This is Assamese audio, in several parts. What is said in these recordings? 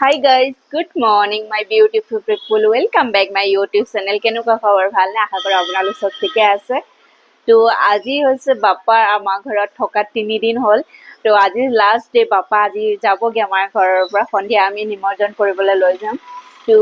Hi guys, good morning my beautiful people. Welcome back my YouTube channel. কেনেকুৱা খবৰ ভাল নে আশা কৰো আপোনালোক সব ঠিকে আছে তো আজি হৈছে বাপ্পা আমাৰ ঘৰত থকা 3 দিন হ'ল তো আজি লাষ্ট ডে বাপ্পা আজি যাবগে আমাৰ ঘৰৰ পৰা সন্ধিয়া আমি নিমন্ত্ৰণ কৰিবলৈ লৈ যাম তো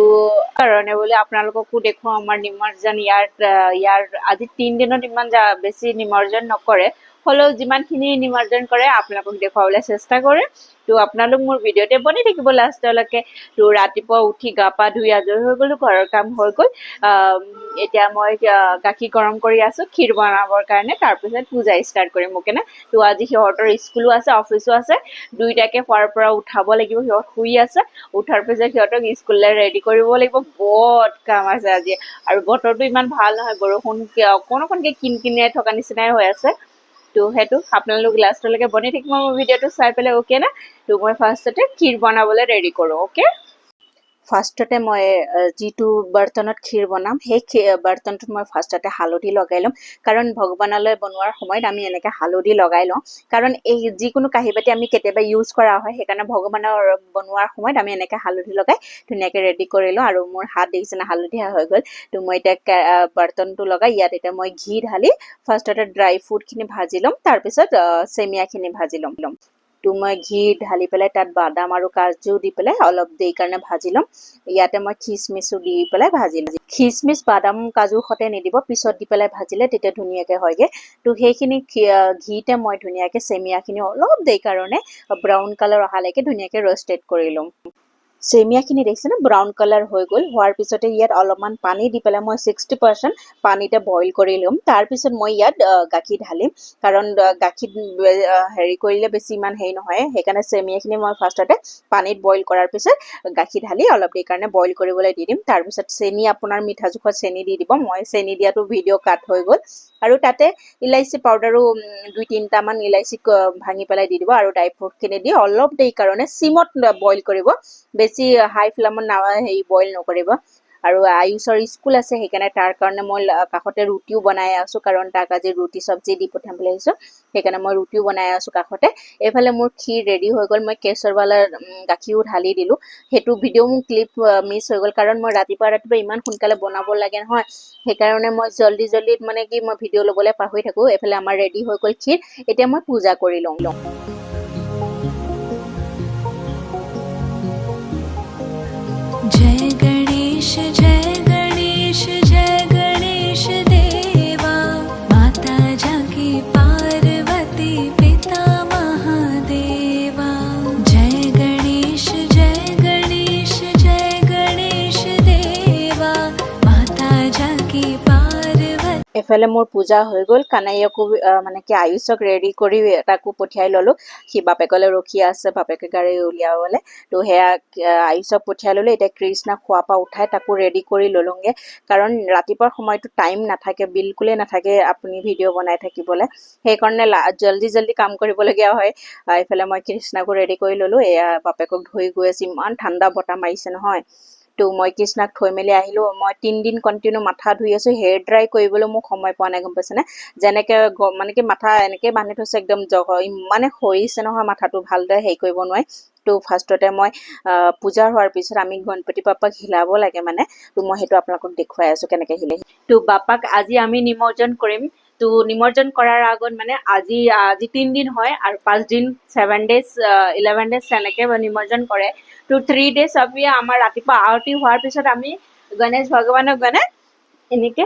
কাৰণে বুলি আপোনালোককো দেখুৱাম আমাৰ নিমন্ত্ৰণ ইয়াৰ আজি 3 দিনত ইমান বেছি নিমন্ত্ৰণ নকৰে হলেও যিমানখিনি নিমন্ত্ৰণ কৰে আপোনালোকক দেখুৱাবলৈ চেষ্টা কৰে তো আপোনালোক মোৰ ভিডিঅ'তে বনি থাকিব লাষ্টলৈকে তো ৰাতিপুৱা উঠি গা পা ধুই আজৰি হৈ গলো ঘৰৰ কাম হৈ গল এতিয়া মই গাখীৰ গৰম কৰি আছো ক্ষীৰ বনাবৰ কাৰণে তাৰপিছত পূজা ষ্টাৰ্ট কৰিম ওকে না তো আজি সিহঁতৰ স্কুলো আছে অফিসো আছে দুইটাকে খোৱাৰ পৰা উঠাব লাগিব সিহঁত শুই আছে উঠাৰ পিছত সিহঁতক স্কুললৈ ৰেডি কৰিব লাগিব বহুত কাম আছে আজি আৰু বতৰটো ইমান ভাল নহয় বৰষুণ অকণকে কিনকিনাই থকা নিচিনাই হৈ আছে তো হেতু আপোনালোক লাষ্টলৈকে বনি থাকিব মোৰ ভিডিঅ'টো চাই পেলাই ওকে না তো মই ফাৰ্ষ্টতে ক্ষীৰ বনাবলৈ ৰেডি কৰো ওকে ফাৰ্ষ্টতে মই যিটো বৰ্তনত ক্ষীৰ বনাম সেই বৰ্তনটো মই ফাৰ্ষ্টতে হালধি লগাই লম কাৰণ ভগৱানলৈ বনোৱাৰ সময়ত আমি এনেকৈ হালধি লগাই লওঁ কাৰণ এই যিকোনো কাঁহী বাতি আমি কেতিয়াবা ইউজ কৰা হয় সেইকাৰণে ভগৱানৰ বনোৱাৰ সময়ত আমি এনেকৈ হালধি লগাই ধুনীয়াকৈ ৰেডি কৰি লওঁ আৰু মোৰ হাত দেখিছেনে হালধীয়া হৈ গ'ল তো মই এতিয়া বৰ্তনটো লগাই ইয়াত এতিয়া মই ঘি ঢালি ফাৰ্ষ্টতে ড্ৰাই ফ্ৰুটখিনি ভাজি ল'ম তাৰপিছত চেমিয়াখিনি ভাজি ল'ম তো মই ঘি ঢালি পেলাই তাত বাদাম আৰু কাজু দি পেলাই অলপ দেৰি কাৰণে ভাজি ল'ম ইয়াতে মই খিচমিচো দি পেলাই ভাজি ল'ম খিচমিচ বাদাম কাজু সতে নিদিব পিছত দি পেলাই ভাজিলে তেতিয়া ধুনীয়াকৈ হয়গে তো সেইখিনি ঘিতে মই ধুনীয়াকৈ চেমিয়াখিনি অলপ দেৰি কাৰণে ব্ৰাউন কালাৰ অহালৈকে ধুনীয়াকৈ ৰ'ষ্টেড কৰি ল'ম চেমিয়াখিনি দেখিছেনে ব্ৰাউন কালাৰ হৈ গ'ল হোৱাৰ পিছতে ইয়াত অলপমান পানী দি পেলাই মই 60% পানীতে বইল কৰি ল'ম তাৰপিছত মই ইয়াত গাখীৰ ঢালিম কাৰণ গাখীৰ হেৰি কৰিলে বেছি ইমান হেৰি নহয় সেইকাৰণে চেমিয়াখিনি মই ফাৰ্ষ্টতে পানীত বইল কৰাৰ পিছত গাখীৰ ঢালি অলপ দেৰি কাৰণে বইল কৰিবলৈ দি দিম তাৰপিছত চেনি আপোনাৰ মিঠা জোখত চেনি দি দিব মই চেনি দিয়াটো ভিডিঅ' কাট হৈ গ'ল আৰু তাতে ইলাইচি পাউডাৰো 2-3টা মান ইলাইচি ভাঙি পেলাই দি দিব আৰু ড্ৰাই ফ্ৰুটখিনি দি অলপ দেৰি কাৰণে সিমত বইল কৰিব বেছি হাই ফ্লেমত হেৰি বইল নকৰিব আৰু আয়ুষৰ স্কুল আছে সেইকাৰণে তাৰ কাৰণে মই কাষতে ৰুটিও বনাই আছো কাৰণ তাক আজি ৰুটি চব্জি দি পঠাম বুলি আহিছো সেইকাৰণে মই ৰুটিও বনাই আছো কাষতে এইফালে মোৰ ক্ষীৰ ৰেডি হৈ গ'ল মই কেশৰৱালা গাখীৰো ঢালি দিলো সেইটো ভিডিঅ' মোৰ ক্লিপ মিছ হৈ গ'ল কাৰণ মই ৰাতিপুৱা ইমান সোনকালে বনাব লাগে নহয় সেইকাৰণে মই জল্দি মানে কি মই ভিডিঅ' ল'বলৈ পাহৰি থাকো এইফালে আমাৰ ৰেডি হৈ গ'ল ক্ষীৰ এতিয়া মই পূজা কৰি লওঁ जय गणेश जय गणेश देवा माता जाकी पार्वती पिता महादेवा जय गणेश देवा माता जाकी पार्वती এফালে মোৰ পূজা হৈ গ'ল কানাইয়াকো মানে কি আয়ুষক ৰেডি কৰি তাকো পঠিয়াই ললো সি বাপেকলৈ ৰখি আছে বাপেকে গাড়ী উলিয়াবলে তো সেয়া আয়ুষক পঠিয়াই ললো এতিয়া কৃষ্ণা খোৱা পা উঠাই তাকো ৰেডি কৰি ললোংগে কাৰণ ৰাতিপুৱাৰ সময়টো টাইম নাথাকে বিলকুলে নাথাকে আপুনি ভিডিঅ' বনাই থাকিবলৈ সেইকাৰণে জল্দি কাম কৰিবলগীয়া হয় এইফালে মই কৃষ্ণাকো ৰেডি কৰি ললো এয়া বাপেকক ধৰি গৈ আছে ইমান ঠাণ্ডা বতাহ মাৰিছে নহয় তো মই কৃষ্ণাক থৈ মেলি আহিলো মই 3 দিন কন্টিনিউ মাথা ধুই আছো হেয়াৰ ড্ৰাই কৰিবলৈ মোক সময় পোৱা নাই গম পাইছেনে যেনেকে মানে কি মাথা এনেকে বান্ধি থৈছে একদম ইমানে খৰিছে নহয় মাথাটো ভালদৰে হেৰি কৰিব নোৱাৰি তো ফাৰ্ষ্টতে মই পূজা হোৱাৰ পিছত আমি গণপতি বাপ্পাক হিলাব লাগে মানে তো মই সেইটো আপোনালোকক দেখুৱাই আছো কেনেকে হিলে তো বাপ্পাক আজি আমি নিমন্ত্ৰণ কৰিম তো নিমন্ত্ৰণ কৰাৰ আগত মানে আজি 3 দিন হয় আৰু 5 দিন 7 ডেজ 11 ডেজ এনেকে নিমন্ত্ৰণ কৰে তো 3 ডেজ আমি আমাৰ ৰাতিপুৱা আৰতি হোৱাৰ পিছত আমি গণেশ ভগৱানক মানে এনেকে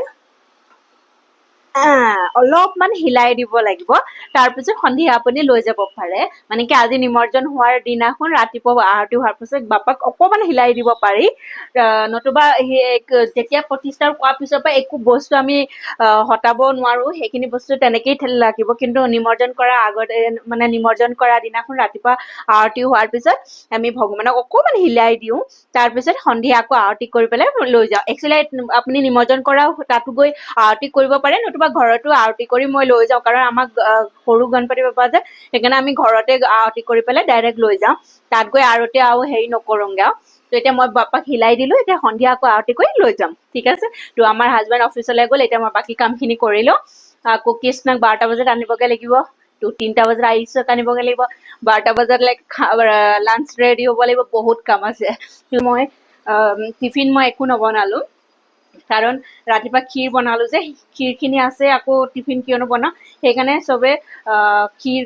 অলপমান হিলাই দিব লাগিব তাৰপিছত সন্ধিয়া আপুনি লৈ যাব পাৰে মানে কি আজি নিমন্ত্ৰণ হোৱাৰ দিনাখন ৰাতিপুৱা আৰতি হোৱাৰ পিছত বাপাক অকমান হিলাই দিব পাৰি নতুবা যেতিয়া প্ৰতিষ্ঠাৰ কৰাৰ পিছৰ পৰা একো বস্তু আমি হটাব নোৱাৰো সেইখিনি বস্তু তেনেকেই লাগিব কিন্তু নিমন্ত্ৰণ কৰাৰ আগতে মানে নিমন্ত্ৰণ কৰা দিনাখন ৰাতিপুৱা আৰতি হোৱাৰ পিছত আমি ভগৱানক অকমান হিলাই দিওঁ তাৰপিছত সন্ধিয়া আকৌ আৰতি কৰি পেলাই লৈ যাওঁ একচুৱেলি আপুনি নিমন্ত্ৰণ কৰা তাতো গৈ আৰতি কৰিব পাৰে নতুবা ঘৰতো আৰতি কৰি মই লৈ যাওঁ কাৰণ আমাক সৰু গণপতি বাপ্পা যে সেইকাৰণে আমি ঘৰতে আৰতি কৰি পেলাই ডাইৰেক্ট লৈ যাওঁ তাত গৈ আৰতি আৰু হেৰি নকৰোঁগে তো এতিয়া মই বাপ্পাক হিলাই দিলো এতিয়া সন্ধিয়া আকৌ আৰতি কৰি লৈ যাম ঠিক আছে তো আমাৰ হাজবেণ্ড অফিচলৈ গ'ল এতিয়া মই বাকী কামখিনি কৰি লওঁ আকৌ কৃষ্ণক 12টা বজাত আনিবগে লাগিব তো তো 3টা বজাত আয়ুষক আনিবগৈ লাগিব 12টা বজালৈকে লাঞ্চ ৰেডি হ'ব লাগিব বহুত কাম আছে মই টিফিন মই একো নবনালো কাৰণ ৰাতিপুৱা ক্ষীৰ বনালো যে ক্ষীৰখিনি আছে আকৌ টিফিন কিয় নবনাওঁ সেইকাৰণে চবে ক্ষীৰ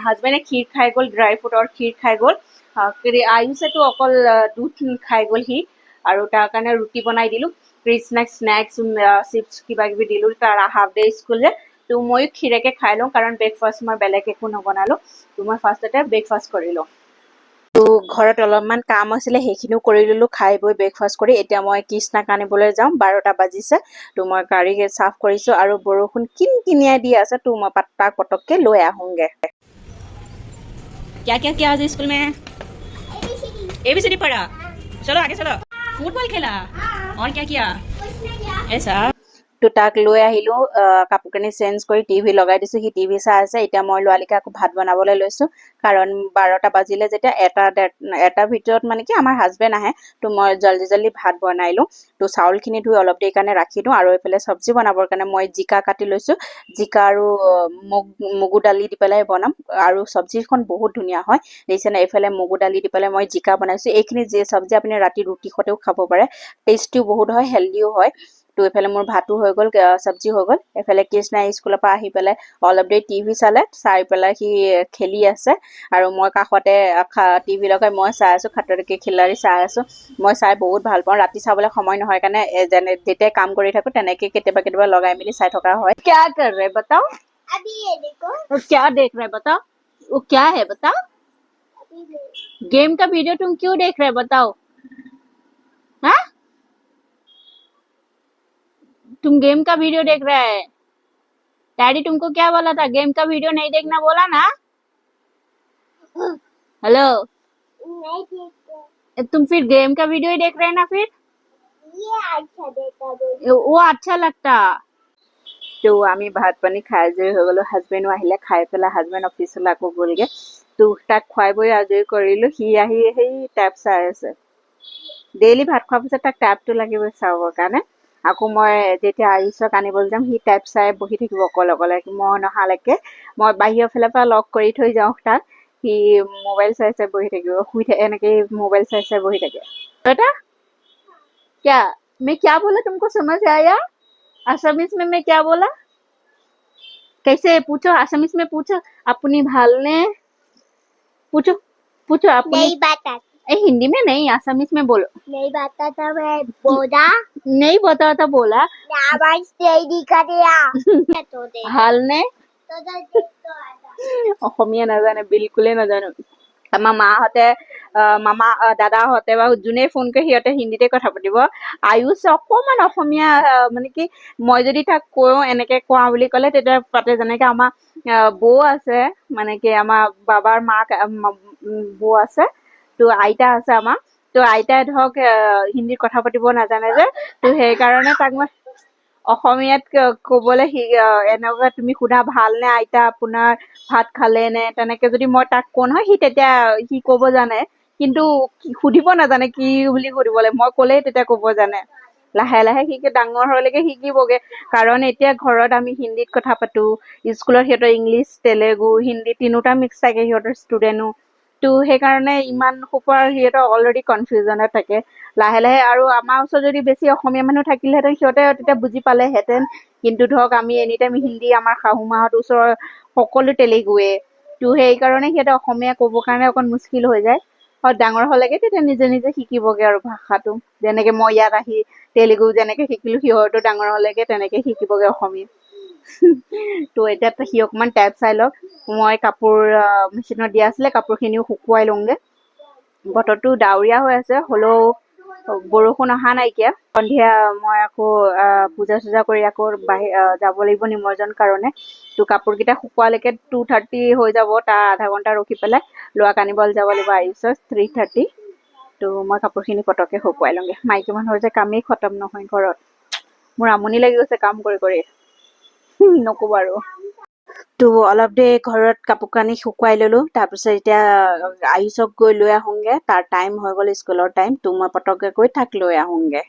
হাজবেণ্ডে ক্ষীৰ খাই গ'ল ড্ৰাই ফ্ৰুটৰ ক্ষীৰ খাই গ'ল আয়ুষেতো অকল দুধ খাই গ'ল সি আৰু তাৰ কাৰণে ৰুটি বনাই দিলো কৃষ্ণাক স্নেক্স চিপছ কিবা কিবি দিলো তাৰ হাফ ডে স্কুল যে তো ময়ো ক্ষীৰেকে খাই লওঁ কাৰণ ব্ৰেকফাষ্ট মই বেলেগ একো নবনালো তো মই ফাৰ্ষ্টতে ব্ৰেকফাষ্ট কৰি লওঁ তো ঘৰত অলপমান কাম আছিলে সেইখিনিও কৰি ললো খাই বৈ ব্ৰেকফাষ্ট কৰি এতিয়া মই কৃষ্ণাক আনিবলৈ যাওঁ 12টা বাজিছে তো মই গাড়ী চাফ কৰিছো আৰু বৰষুণ কিনকিনিয়াই দি আছে তো মই তাক পটককে লৈ আহোঁগে क्या क्या किया आज स्कूल में एबीसीडी पढ़ा चलो आगे चलो फुटबॉल खेला और क्या किया ऐसा তো তাক লৈ আহিলো কাপোৰ কানি চেঞ্জ কৰি টিভি লগাই দিছো সি টিভি চাই আছে এতিয়া মই লোৱালিকে আকৌ ভাত বনাবলৈ লৈছো কাৰণ 12টা বাজিলে যেতিয়া এটা ভিতৰত মানে কি আমাৰ হাজবেণ্ড আহে তো মই জল্দি ভাত বনাই লওঁ তো চাউলখিনি ধুই অলপ দেৰি কাৰণে ৰাখি দিওঁ আৰু এইফালে চব্জি বনাবৰ কাৰণে মই জিকা কাটি লৈছো জিকা আৰু মগু দালি দি পেলাই বনাম আৰু চব্জিখন বহুত ধুনীয়া হয় দেখিছেনে এইফালে মগু দালি দি পেলাই মই জিকা বনাইছো এইখিনি যে চব্জি আপুনি ৰাতি ৰুটি সতেও খাব পাৰে টেষ্টিও বহুত হয় হেল্ডিও হয় তো এইফালে মোৰ ভাতো হৈ গ'ল চব্জি হৈ গ'ল এইফালে কৃষ্ণাই স্কুলৰ পৰা আহি পেলাই অলপ দেৰি টিভি চাই পেলাই সি খেলি আছে আৰু মই কাষতে টিভি লগাই মই চাই আছো খাতৰকে খিলাৰি চাই আছো মই চাই বহুত ভাল পাওঁ ৰাতি চাবলৈ সময় নহয় কাৰণে যেনে যেতিয়া কাম কৰি থাকো তেনেকে কেতিয়াবা লগাই মেলি চাই থকা হয় क्या कर रहे बताओ अभी ये देखो क्या देख रहे बताओ वो क्या है बताओ अभी ये गेम का वीडियो तुम क्यों देख रहे बताओ हाँ तुम गेम का वीडियो देख रहा है डैडी तुमको क्या बोला था गेम का वीडियो नहीं देखना बोला ना हेलो नहीं देखते तुम फिर गेम का वीडियो ही देख रहे हैं ना फिर ये अच्छा देखा बोलो वो अच्छा लगता তো আমি ভাত পানী খাই আজৰি হৈ গলো হাজবেণ্ডো আহিলে খাই পেলাই হাজবেণ্ড অফিচলৈ আকৌ গ'লগে তো তাক খুৱাই বৈ আজৰি কৰিলো সি আহি সেই টেপ চাই আছে ডেইলি ভাত খোৱাৰ পিছত তাক টেপটো লাগিব চাবৰ কাৰণে আকৌ মই যেতিয়া আয়ুষক আনিবলৈ যাম সি টেপ চাই বহি থাকিব অকলে মই নহালৈকে মই বাহিৰৰ ফালৰ পৰা লক কৰি থৈ যাওঁ তাক সি মোবাইল চাই বহি থাকিব এনেকে মোবাইল চাই বহি থাকে बेटा क्या मैं क्या बोला तुमको समझ आया असमीज में मैं क्या बोला कैसे पूछो असमीज में पूछो अपनी भालने पूछो अपनी नहीं बताता हिंदी में नहीं असमीज में बोलो नहीं बताता मैं बोला नहीं बताता बोला आवाज नहीं दिखा दिया तो दे भालने तो दे तो आता অসমীয়া নাজানে বিলকুলে নাজানো আমাৰ মাহঁতে দাদাহঁতে বা যোনে ফোন কৰি সিহঁতে হিন্দীতে কথা পাতিব আয়ুষ অকমান অসমীয়া মানে কি মই যদি তাক কওঁ এনেকে কোৱা বুলি ক'লে তেতিয়া পাতে যেনেকে আমাৰ বৌ আছে মানে কি আমাৰ বাবাৰ মাক বৌ আছে তো আইতা আছে আমাৰ তো আইতাই ধৰক হিন্দীত কথা পাতিব নাজানে যে তো সেইকাৰণে তাক মই অসমীয়াত ক'বলৈ এনেকুৱা তুমি সোধা ভালনে আইতা আপোনাৰ ভাত খালে নে তেনেকে যদি মই তাক কওঁ নহয় তেতিয়া সি ক'ব জানে কিন্তু সুধিব নাজানে কি বুলি সুধিবলৈ মই ক'লেই তেতিয়া ক'ব জানে লাহে সি ডাঙৰ হ'লেকে শিকিবগে কাৰণ এতিয়া ঘৰত আমি হিন্দীত কথা পাতো স্কুলত সিহঁতৰ ইংলিছ তেলেগু হিন্দী তিনিটা মিক্স থাকে সিহঁতৰ ষ্টুডেণ্টো তো সেইকাৰণে ইমান সোপাৰ সিহঁতৰ অলৰেডি কনফিউজনত থাকে লাহে আৰু আমাৰ ওচৰত যদি বেছি অসমীয়া মানুহ থাকিলেহেঁতেন সিহঁতে তেতিয়া বুজি পালেহেঁতেন কিন্তু ধৰক আমি এনি টাইম হিন্দী আমাৰ শাহু মাহঁত ওচৰৰ সকলো তেলেগুৱে তো সেইকাৰণে সিহঁতে অসমীয়া ক'বৰ কাৰণে অকণ মুস্কিল হৈ যায় আৰু ডাঙৰ হ'লেগে তেতিয়া নিজে শিকিবগে আৰু ভাষাটো যেনেকে মই ইয়াত আহি তেলেগু যেনেকে শিকিলো সিহঁতো ডাঙৰ হ'লেগে তেনেকে শিকিবগে অসমীয়া তো এতিয়া সি অকমান টাইপ চাই লওক মই কাপোৰ মেচিনত দিয়া আছিলে কাপোৰখিনিও শুকুৱাই লওঁগে বতৰটো ডাৱৰীয়া হৈ আছে হ'লেও বৰষুণ অহা নাইকিয়া সন্ধিয়া মই আকৌ পূজা কৰি আকৌ যাব লাগিব নিমন্ত্ৰণ কাৰণে তো কাপোৰকেইটা শুকুৱালৈকে 2:30 হৈ যাব তাৰ আধা ঘণ্টা ৰখি পেলাই ল'ৰাক আনিবলৈ যাব লাগিব আয়ুষত 3:30 তো মই কাপোৰখিনি পটককে শুকুৱাই লওঁগে মাইকী মানুহৰ যে কামেই খতম নহয় ঘৰত মোৰ আমনি লাগি গৈছে কাম কৰি নক'ব আৰু তো অলপ দেৰি ঘৰত কাপোৰ কানি শুকুৱাই ললো তাৰপিছত এতিয়া আয়ুষক গৈ লৈ আহোঁগে তাৰ টাইম হৈ গ'ল স্কুলৰ টাইম তো মই পটককে গৈ তাক লৈ আহোঁগে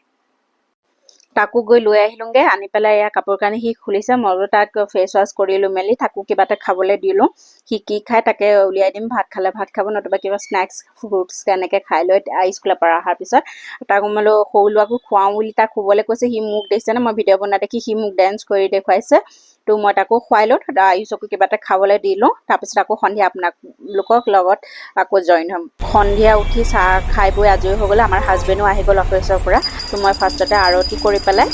তাকো গৈ লৈ আহিলোঁগে আনি পেলাই এয়া কাপোৰ কানি সি খুলিছে মই বোলো তাক ফেচ ৱাছ কৰিলো মেলি তাকো কিবা এটা খাবলৈ দিলোঁ সি কি খাই তাকে উলিয়াই দিম ভাত খালে ভাত খাব নতুবা কিবা স্নেক্স ফ্ৰুটছ তেনেকৈ খাই লৈ স্কুলৰ পৰা অহাৰ পিছত তাক বোলো সৰু ল'ৰাকো খুৱাওঁ বুলি তাক শুবলৈ কৈছে সি মোক দেখিছে মই ভিডিঅ' বনাই দেখি সি মোক ডেন্স কৰি দেখুৱাইছে তো মই তাকো খুৱাই লওঁ আয়ুষকো কিবা এটা খাবলৈ দিলোঁ তাৰপিছত আকৌ সন্ধিয়া আপোনালোকক লগত আকৌ জইন হ'ম সন্ধিয়া উঠি চাহ খাই বৈ আজৰি হৈ গ'লে আমাৰ হাজবেণ্ডো আহি গ'ল অফিচৰ পৰা তো মই ফাৰ্ষ্টতে আৰতি কৰি পেলাই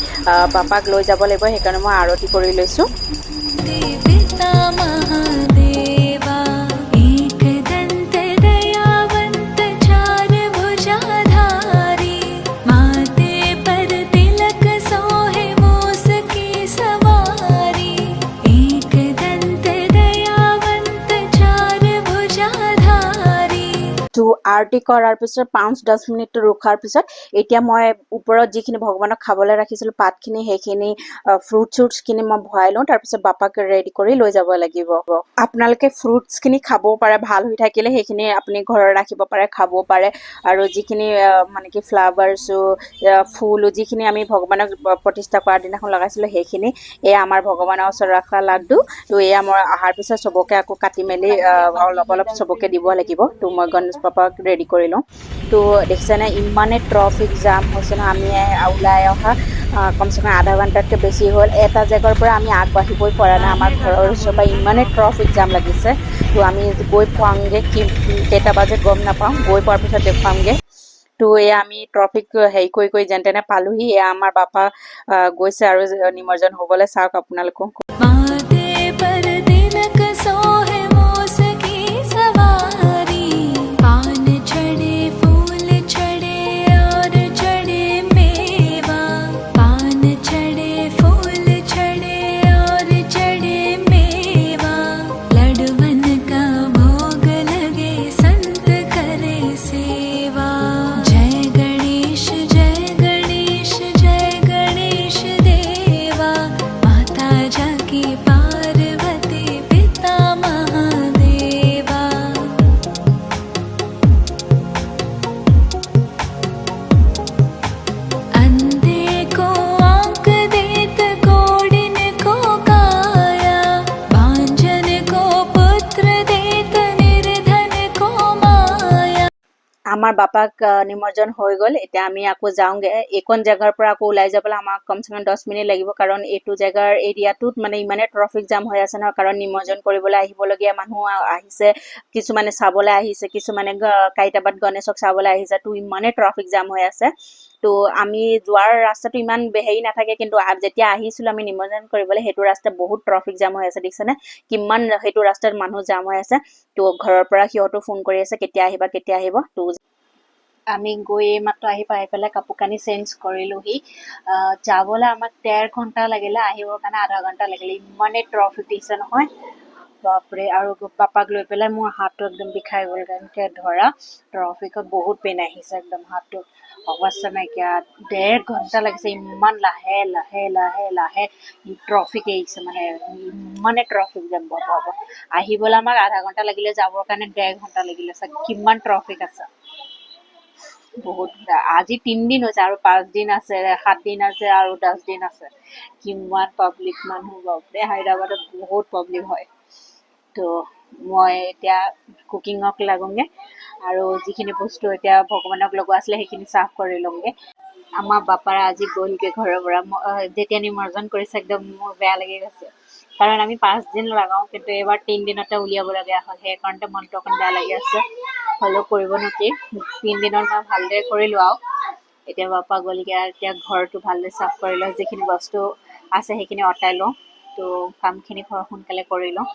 পাপাক লৈ যাব লাগিব সেইকাৰণে মই আৰতি কৰি লৈছোঁ पिता महादेवा एकदन्त दयावन्त चार भुजाधारी माते पर तिलक सोहे मूस की सवारी एकदन्त दयावन्त चार भुजाधारी তো আৰতি কৰাৰ পিছত 5-10 মিনিট ৰখাৰ পিছত এতিয়া মই ওপৰত যিখিনি ভগৱানক খাবলৈ ৰাখিছিলোঁ পাতখিনি সেইখিনি ফ্ৰুটছখিনি মই ভৰাই লওঁ তাৰপিছত বাপাক ৰেডি কৰি লৈ যাব লাগিব আপোনালোকে ফ্ৰুটছখিনি খাব পাৰে ভাল হৈ থাকিলে সেইখিনি আপুনি ঘৰত ৰাখিব পাৰে খাব পাৰে আৰু যিখিনি মানে কি ফ্লাৱাৰ্ছো ফুলো যিখিনি আমি ভগৱানক প্ৰতিষ্ঠা কৰাৰ দিনাখন লগাইছিলোঁ সেইখিনি এয়া আমাৰ ভগৱানৰ ওচৰত ৰখা লাড্ডু তো এয়া মই অহাৰ পিছত চবকে আকৌ কাটি মেলি অলপ অলপ চবকে দিব লাগিব তো মই গণেশ পাপাক ৰেডি কৰি লওঁ তো দেখিছেনে ইমানে ট্ৰাফিক জাম হৈছে ন আমি ওলাই অহা কমচে কম আধা ঘণ্টাতকৈ বেছি হ'ল এটা জেগাৰ পৰা আমি আগবাঢ়িবই পৰা নাই আমাৰ ঘৰৰ ওচৰৰ পৰা ইমানে ট্ৰাফিক জাম লাগিছে তো আমি গৈ পোৱাংগে কেইটা বাজে গম নাপাওঁ গৈ পোৱাৰ পিছত দেখুৱামগৈ তো এয়া আমি ট্ৰফিক হেৰি কৰি যেন তেনে পালোহি এয়া আমাৰ বাপা গৈছে আৰু নিমজ্জন হ'বলৈ চাওক আপোনালোকো माते पर तिलक सोहे मूस की सवारी पान चढ़े फूल चढ़े और चढ़े मेवा पान चढ़े फूल चढ़े और चढ़े मेवा लडवन का भोग लगे संत करे सेवा जय गणेश जय गणेश देवा माता जाकी पार्वती पिता महादेवा अंधे को आंख देत कोडिन को काया भांजन को पुत्र देत निर्धन को माया আমাৰ বাপাক নিমজ্জন হৈ গ'ল এতিয়া আমি আকৌ যাওঁগে এইখন জেগাৰ পৰা আকৌ ওলাই যাবলৈ আমাক কমচে কম 10 মিনিট লাগিব কাৰণ এইটো জেগাৰ এৰিয়াটোত মানে ইমানে ট্ৰাফিক জাম হৈ আছে নহয় কাৰণ নিমজ্জন কৰিবলৈ আহিবলগীয়া মানুহ আহিছে কিছুমানে চাবলৈ আহিছে কিছুমানে কাইটাবাত গণেশক চাবলৈ আহিছে তো ইমানে ট্ৰাফিক জাম হৈ আছে তো আমি যোৱাৰ ৰাস্তাটো ইমান হেৰি নাথাকে কিন্তু যেতিয়া আহিছিলোঁ আমি নিমজ্জন কৰিবলৈ সেইটো ৰাস্তা বহুত ট্ৰাফিক জাম হৈ আছে দেখিছেনে কিমান সেইটো ৰাস্তাত মানুহ জাম হৈ আছে তো ঘৰৰ পৰা সিহঁতো ফোন কৰি আছে কেতিয়া আহিব তো আমি গৈ মাত্ৰ আহি পাই পেলাই কাপোৰ কানি চেঞ্জ কৰিলোহি যাবলৈ আমাক 13 ঘণ্টা লাগিলে আহিবৰ কাৰণে আধা ঘণ্টা লাগিলে ইমানে ট্ৰাফিক দিছে নহয় বাপৰে আৰু পাপাক লৈ পেলাই মোৰ হাতটো একদম বিষাই গ'ল এনেকৈ ধৰা ট্ৰাফিকত বহুত পেইন আহিছে একদম হাতটো অৱস্থা নাইকিয়া 1.5 ঘণ্টা লাগিছে ইমান লাহে লাহে লাহে লাহে ট্ৰাফিক আহিছে মানে ইমানে ট্ৰাফিক জাম বাবা আহিবলৈ আমাক আধা ঘণ্টা লাগিলে যাবৰ কাৰণে 1.5 ঘণ্টা লাগিলে কিমান ট্ৰাফিক আছে বহুত আজি 3 দিন হৈছে আৰু 5 দিন আছে 7 দিন আছে আৰু 10 দিন আছে কিমান পাব্লিক মানুহ বাপৰে হায়দৰাবাদত বহুত পাব্লিক হয় তো মই এতিয়া কুকিঙক লাগোগে আৰু যিখিনি বস্তু এতিয়া ভগৱানক লগোৱা আছিলে সেইখিনি চাফ কৰি লওঁগে আমাৰ বাপাৰ আজি গ'লগে ঘৰৰ পৰা যেতিয়া নিমজ্জন কৰিছে একদম মোৰ বেয়া লাগি গৈছে কাৰণ আমি 5 দিন লগাওঁ কিন্তু এবাৰ 3 দিনতে উলিয়াবলগীয়া হ'ল সেইকাৰণতে মনটো অকণ বেয়া লাগি আছে হ'লেও কৰিবনো কি 3 দিনত মই ভালদৰে কৰিলোঁ আৰু এতিয়া বাপা গ'লগে আৰু এতিয়া ঘৰটো ভালদৰে চাফ কৰি লওঁ যিখিনি বস্তু আছে সেইখিনি অঁতাই লওঁ তো কামখিনি সোনকালে কৰি লওঁ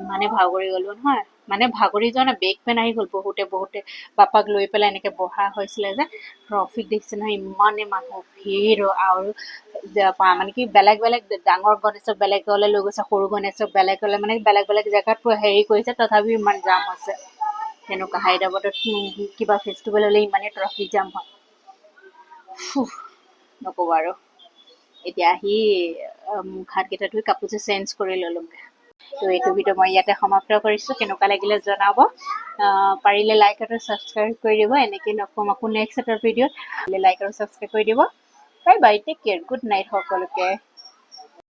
ইমানে ভাগৰি গ'লো নহয় মানে ভাগৰি যোৱা নাই বেক পেইন আহি গ'ল বহুতে বাপাক লৈ পেলাই এনেকৈ বহা হৈছিলে যে ট্ৰাফিক দেখিছে নহয় ইমানে মানুহ ভিৰ আৰু মানে কি বেলেগ ডাঙৰ গণেশক বেলেগ গ'লে লৈ গৈছে সৰু গণেশক বেলেগ গ'লে মানে বেলেগ জেগাত হেৰি কৰিছে তথাপিও ইমান জাম আছে তেনেকুৱা হায়দৰাবাদত কিবা ফেষ্টিভেল হ'লে ইমানে ট্ৰাফিক জাম হয় নক'ব আৰু এতিয়া আহি মুখ হাতকেইটা ধুই কাপোৰযোৰ চেঞ্জ কৰি ল'লোঁগৈ তো এইটো ভিডিঅ' মই ইয়াতে সমাপ্ত কৰিছোঁ কেনেকুৱা লাগিলে জনাব পাৰিলে লাইক আৰু ছাবস্ক্ৰাইব কৰি দিব এনেকৈ নকম আকৌ নেক্সট এটা ভিডিঅ'ত লাইক আৰু ছাবস্ক্ৰাইব কৰি দিব bye bye, take care, good night সকলোকে।